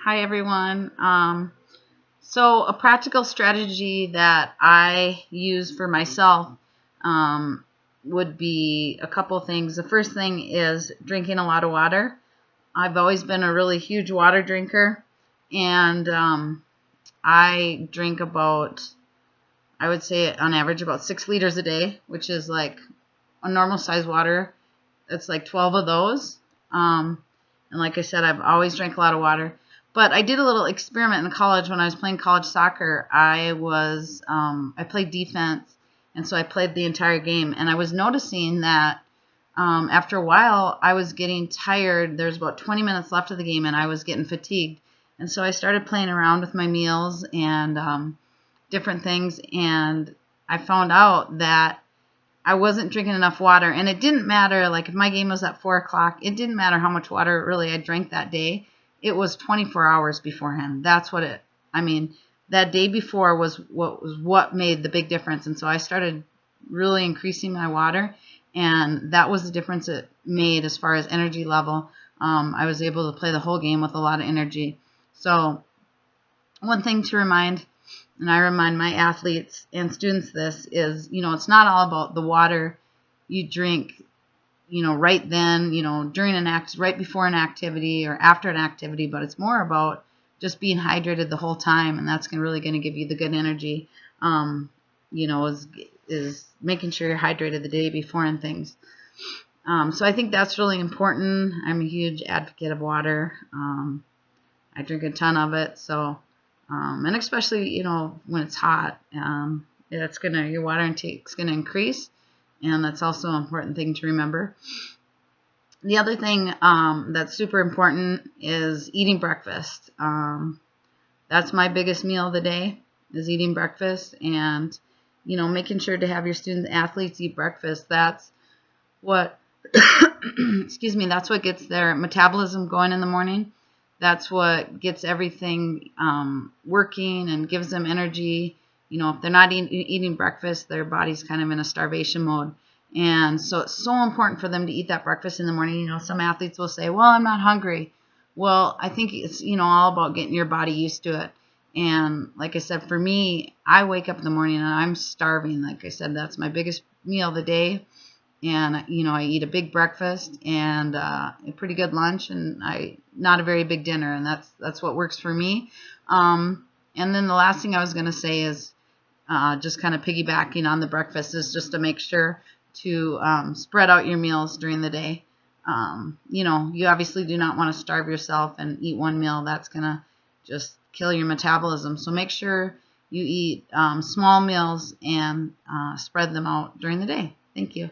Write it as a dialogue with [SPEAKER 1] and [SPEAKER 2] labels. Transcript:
[SPEAKER 1] Hi, everyone. So a practical strategy that I use for myself um, would be a couple things. The first thing is drinking a lot of water. I've always been a really huge water drinker, and I drink about, I would say on average, about 6 liters a day, which is like a normal size water. It's like 12 of those. And like I said, I've always drank a lot of water. But I did a little experiment in college when I was playing college soccer. I played defense, and so I played the entire game. And I was noticing that after a while, I was getting tired. There's about 20 minutes left of the game, and I was getting fatigued. And so I started playing around with my meals and different things. And I found out that I wasn't drinking enough water, and it didn't matter, like if my game was at 4 o'clock, it didn't matter how much water really I drank that day. It was 24 hours beforehand. That day before was what made the big difference. And so I started really increasing my water, and that was the difference it made as far as energy level. I was able to play the whole game with a lot of energy. So one thing to remind, and I remind my athletes and students this, is, it's not all about the water you drink, right then, during right before an activity or after an activity, but it's more about just being hydrated the whole time, and that's really going to give you the good energy, is making sure you're hydrated the day before and things. So I think that's really important. I'm a huge advocate of water. I drink a ton of it, so and especially when it's hot, your water intake's gonna increase, and that's also an important thing to remember. The other thing that's super important is eating breakfast. That's my biggest meal of the day, is eating breakfast, and making sure to have your student athletes eat breakfast. That's what excuse me, that's what gets their metabolism going in the morning. That's what gets everything working and gives them energy. If they're not eating breakfast, their body's kind of in a starvation mode. And so it's so important for them to eat that breakfast in the morning. Some athletes will say, well, I'm not hungry. Well, I think it's, all about getting your body used to it. And like I said, for me, I wake up in the morning and I'm starving. Like I said, that's my biggest meal of the day. And I eat a big breakfast and a pretty good lunch, and not a very big dinner, and that's what works for me. And then the last thing I was going to say is just kind of piggybacking on the breakfast, is just to make sure to spread out your meals during the day. You obviously do not want to starve yourself and eat one meal. That's going to just kill your metabolism. So make sure you eat small meals and spread them out during the day. Thank you.